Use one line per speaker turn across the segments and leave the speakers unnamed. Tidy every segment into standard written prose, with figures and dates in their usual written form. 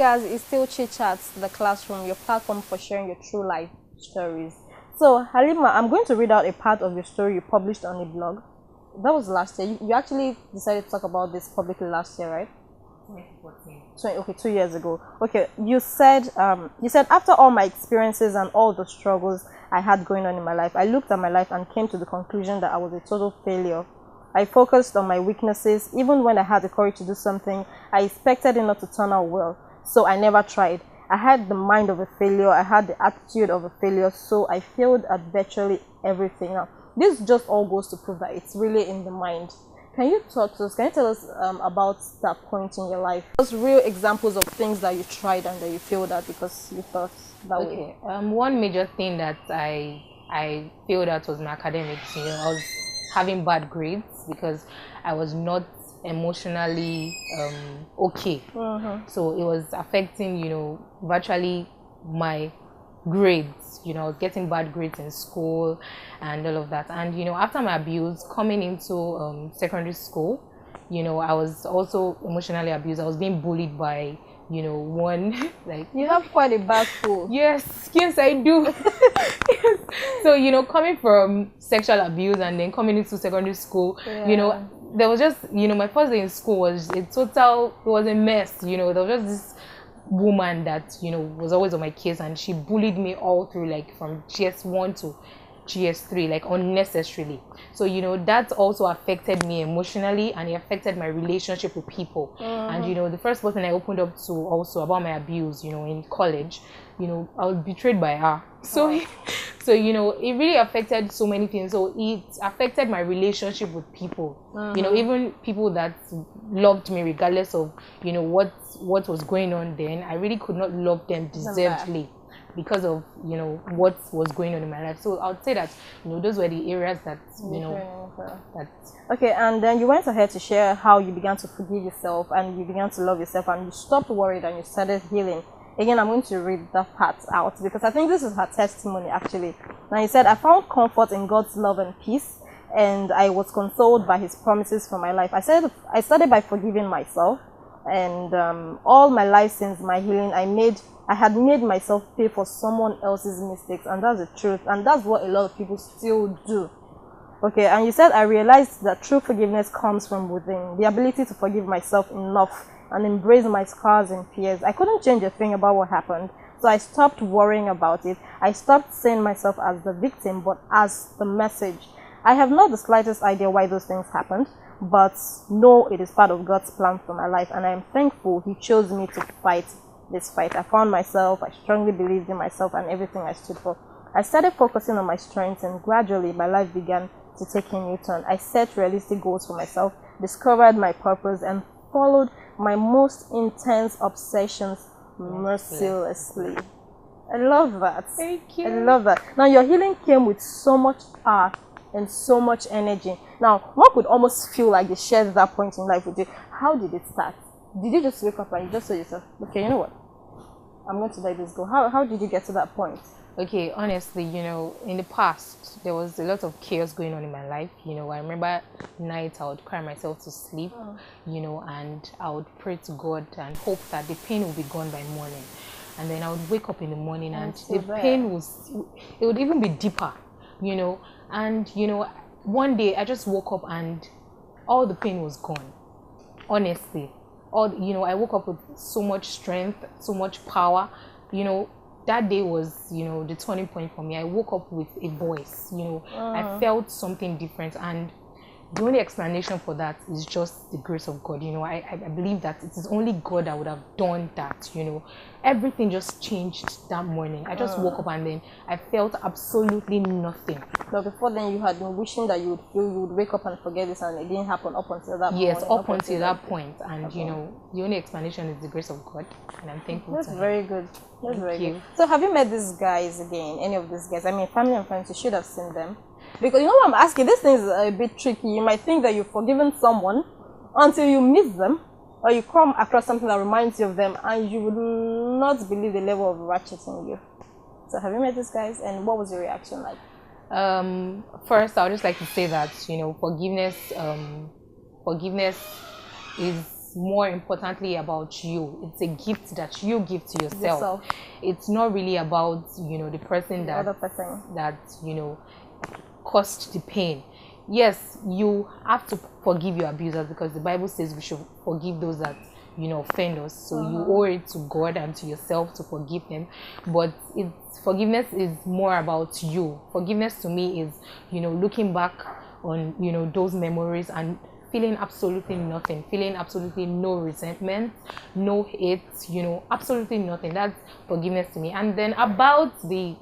guys, it's still Chit Chats, the classroom, your platform for sharing your true life stories. So, Halima, I'm going to read out a part of your story you published on a blog. That was last year. You actually decided to talk about this publicly last year, right?
2014.
Okay, 2 years ago. Okay, you said after all my experiences and all the struggles I had going on in my life, I looked at my life and came to the conclusion that I was a total failure. I focused on my weaknesses. Even when I had the courage to do something, I expected it not to turn out well, so I never tried. I had the mind of a failure. I had the attitude of a failure, so I failed at virtually everything. Now, this just all goes to prove that it's really in the mind. Can you talk to us? Can you tell us about that point in your life? Those real examples of things that you tried and that you failed at because you thought that way.
One major thing that I failed at was my academics. I was having bad grades because I was not emotionally okay. So it was affecting, virtually my grades. I was getting bad grades in school and all of that. And after my abuse, coming into secondary school, I was also emotionally abused. I was being bullied by one like
You have quite a bad school.
yes I do. Yes. So coming from sexual abuse and then coming into secondary school, there was just my first day in school was it was a mess. There was just this woman that was always on my case, and she bullied me all through, like from GS1 to GS3, like unnecessarily. So that also affected me emotionally, and it affected my relationship with people. And the first person I opened up to also about my abuse in college, I was betrayed by her. So it really affected so many things. So it affected my relationship with people. Even people that loved me regardless of what was going on then, I really could not love them deservedly because of what was going on in my life. So I would say that those were the areas that that.
Okay, and then you went ahead to share how you began to forgive yourself and you began to love yourself and you stopped worried and you started healing. Again, I'm going to read that part out because I think this is her testimony actually. Now, you said, I found comfort in God's love and peace, and I was consoled by His promises for my life. I started by forgiving myself, and all my life since my healing, I had made myself pay for someone else's mistakes, and that's the truth, and that's what a lot of people still do. Okay, and you said, I realized that true forgiveness comes from within, the ability to forgive myself enough and embrace my scars and fears. I couldn't change a thing about what happened, so I stopped worrying about it. I stopped seeing myself as the victim, but as the message. I have not the slightest idea why those things happened, but know it is part of God's plan for my life, and I am thankful He chose me to fight this fight. I found myself, I strongly believed in myself and everything I stood for. I started focusing on my strengths, and gradually my life began to take a new turn. I set realistic goals for myself, discovered my purpose, and followed my most intense obsessions mercilessly. I love that.
Thank you.
I love that. Now, your healing came with so much power and so much energy. Now, one could almost feel like you shared that point in life with you. How did it start? Did you just wake up and you just told yourself, okay, you know what? I'm going to let this go. How did you get to that point?
Okay, honestly, in the past, there was a lot of chaos going on in my life. I remember nights I would cry myself to sleep, and I would pray to God and hope that the pain will be gone by morning. And then I would wake up in the morning and the pain it would even be deeper, And, one day I just woke up and all the pain was gone. Honestly, I woke up with so much strength, so much power, That day was, the turning point for me. I woke up with a voice, I felt something different, and the only explanation for that is just the grace of God. I believe that it is only God that would have done that. Everything just changed that morning. I just woke up and then I felt absolutely nothing.
But before then, you had been wishing that you would wake up and forget this, and it didn't happen up until that point.
Yes, up until that point. And the only explanation is the grace of God, and I'm thankful.
That's
to
very
Him.
good. That's
Thank
very
you.
good. So, have you met these guys again? Any of these guys? I mean, family and friends. You should have seen them. Because what I'm asking, this thing is a bit tricky. You might think that you've forgiven someone until you meet them or you come across something that reminds you of them, and you would not believe the level of ratchet in you. So have you met these guys, and what was your reaction like?
First, I would just like to say that forgiveness is it's more importantly about you. It's a gift that you give to yourself. It's not really about, you know, the person
The other person.
that, you know, caused the pain. Yes, you have to forgive your abusers, because the Bible says we should forgive those that, you know, offend us. So you owe it to God and to yourself to forgive them. But forgiveness is more about you. Forgiveness to me is, you know, looking back on, you know, those memories and feeling absolutely nothing, feeling absolutely no resentment, no hate, you know, absolutely nothing. That's forgiveness to me. And then about the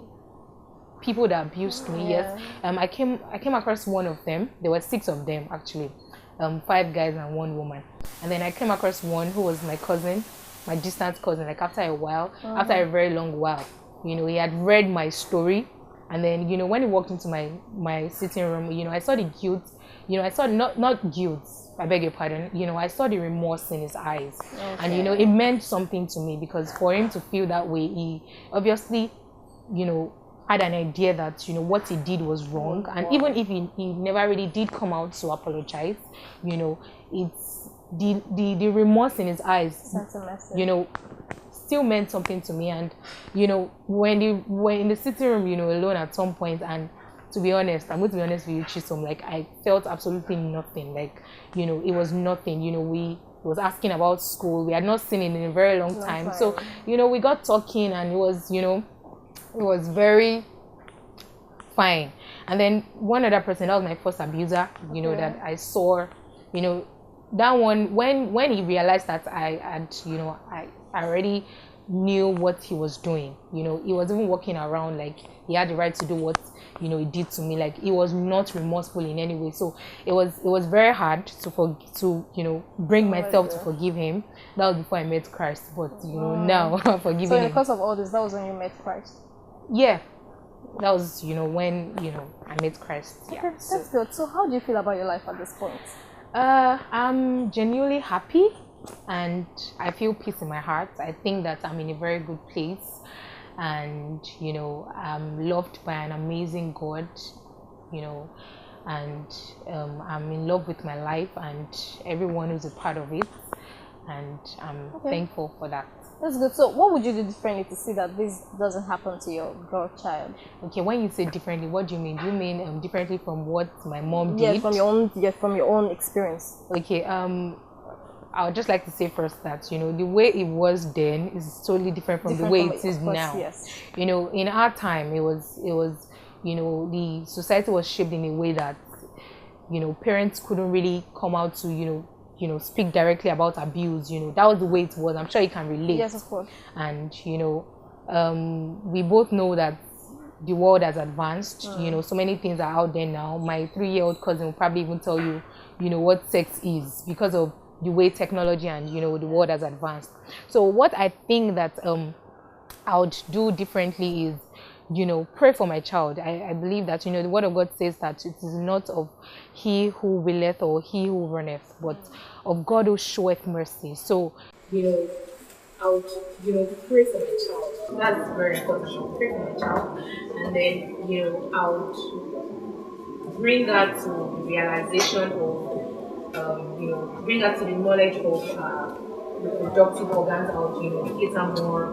people that abused me, yes, I came across one of them. There were 6 of them actually, 5 guys and 1 woman. And then I came across one who was my cousin, my distant cousin. Like after a while, after a very long while, you know, he had read my story, and then, you know, when he walked into my sitting room, you know, I saw the guilt. You know, I saw not guilt, I beg your pardon, you know, I saw the remorse in his eyes. And, you know, it meant something to me, because for him to feel that way, he obviously, you know, had an idea that, you know, what he did was wrong. And even if he never really did come out to apologize, you know, it's the remorse in his eyes, you know, still meant something to me. And, you know, when in the sitting room, you know, alone at some point, and to be honest, I'm going to be honest with you, Chisom, like I felt absolutely nothing. Like, you know, it was nothing. You know, he was asking about school. We had not seen it in a very long time. So, you know, we got talking, and it was, you know, it was very fine. And then one other person, that was my first abuser, you know, that I saw, you know, that one, when he realized that I had, you know, I already knew what he was doing. You know, he was even walking around like he had the right to do what, you know, he did to me. Like, he was not remorseful in any way. So it was very hard to you know, bring myself to forgive him. That was before I met Christ. But, you know, now I'm forgiving him.
So in the course of all this, that was when you met Christ?
Yeah. That was, you know, when, you know, I met Christ. Yeah.
Okay, that's good. So how do you feel about your life at this point?
I'm genuinely happy, and I feel peace in my heart. I think that I'm in a very good place, and, you know, I'm loved by an amazing God, you know, and I'm in love with my life and everyone who's a part of it, and I'm thankful for that.
That's good. So what would you do differently to see that this doesn't happen to your girl child?
Okay, when you say differently, what do you mean? Do you mean differently from what my mom did?
Yes, from your own experience.
Okay, I would just like to say first that, you know, the way it was then is totally different from the way it is now. Yes. You know, in our time, it was, you know, the society was shaped in a way that, you know, parents couldn't really come out to, you know, speak directly about abuse. You know, that was the way it was. I'm sure you can relate.
Yes, of course.
And, you know, we both know that the world has advanced. You know, so many things are out there now. My 3-year-old cousin will probably even tell you, you know, what sex is, because of the way technology and, you know, the world has advanced. So what I think that I would do differently is, you know, pray for my child. I believe that, you know, the word of God says that it is not of he who willeth or he who runneth, but of God who showeth mercy. So, you know, I would, you know, pray for my child. That's very important. I would pray for my child. And then, you know, I would bring that to the realization of, you know, bring that to the knowledge of reproductive organs. I would, you know, educate her more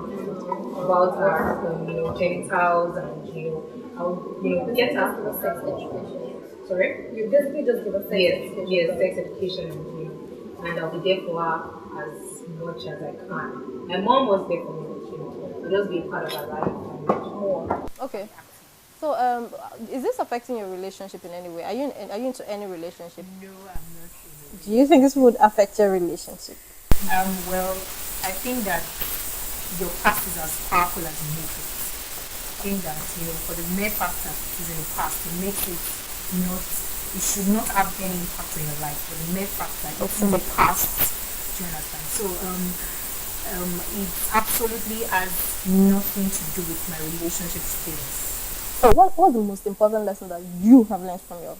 about her, you know, genitals, and, you know, I would, you know, get her sex education. Sorry? You basically just give her sex education. Yes, sex education, and I'll be there for her as much as I can. My mom was there for me, you know, to just be a part of her life and more.
Okay. So, is this affecting your relationship in any way? Are you into any relationship?
No, I'm not.
Do you think this would affect your relationship?
Well, I think that your past is as powerful as you make it. I think that, you know, for the mere fact that it is in the past, it makes it not, it should not have any impact on your life. For the mere fact that it's in the past, do you understand? So, it absolutely has nothing to do with my relationship skills.
So, what's the most important lesson that you have learned from your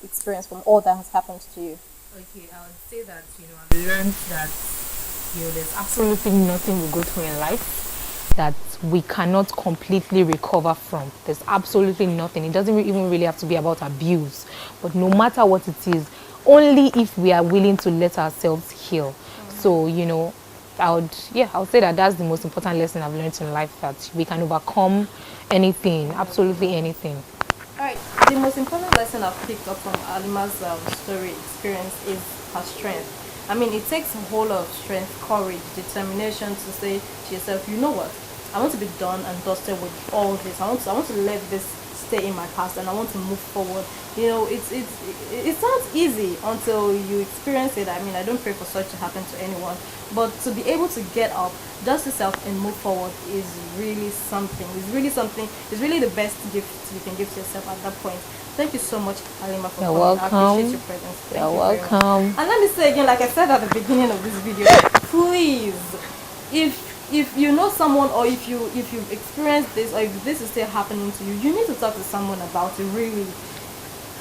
experience, from all that has happened to you?
Okay, I would say that, you know, I've learned that, you know, there's absolutely nothing we go through in life that we cannot completely recover from. There's absolutely nothing. It doesn't even really have to be about abuse. But no matter what it is, only if we are willing to let ourselves heal. So, I would say that that's the most important lesson I've learned in life, that we can overcome anything, absolutely anything.
All right, the most important lesson I've picked up from Halima's story experience is her strength. I mean, it takes a whole lot of strength, courage, determination to say to yourself, you know what, I want to be done and dusted with all this. I want to let this stay in my past, and I want to move forward. It sounds easy until you experience it. I mean, I don't pray for such to happen to anyone, but to be able to get up, dust yourself, and move forward is really something. It's really the best gift you can give to yourself at that point. Thank you so much, Halima, for
You're
coming.
welcome.
I appreciate your presence. Thank
You're
you very much.
welcome.
And let me say again, like I said at the beginning of this video, please, if you know someone, or if you've experienced this, or if this is still happening to you, you need to talk to someone about it. Really,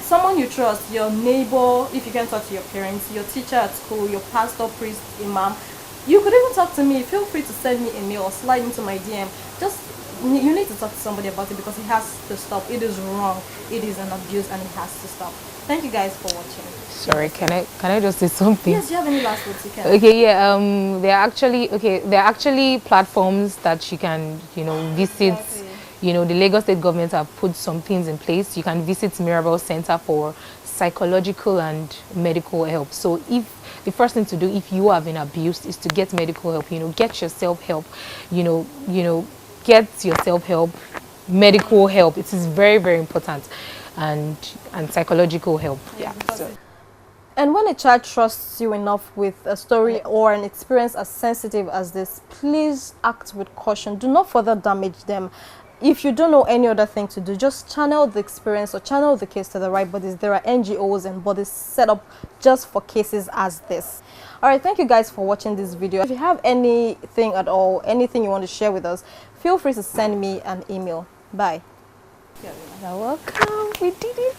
someone you trust, your neighbor. If you can talk to your parents, your teacher at school, your pastor, priest, imam. You could even talk to me. Feel free to send me a mail or slide into my DM. You need to talk to somebody about it, because it has to stop. It is wrong. It is an abuse, and it has to stop. Thank you guys for watching.
Sorry, can I just say something?
Yes, do you have any last words? You can.
Okay, yeah. There are actually platforms that you can visit.
Exactly.
The Lagos State government have put some things in place. You can visit Mirabel Center for psychological and medical help. So if the first thing to do, if you have been abused, is to get medical help. Get yourself help. Get yourself help, medical help. It is very, very important, and psychological help. Yeah. So.
And when a child trusts you enough with a story or an experience as sensitive as this, please act with caution. Do not further damage them. If you don't know any other thing to do, just channel the experience or channel the case to the right bodies. There are NGOs and bodies set up just for cases as this. All right, thank you guys for watching this video. If you have anything at all, anything you want to share with us, feel free to send me an email. Bye.
You're welcome. We did it.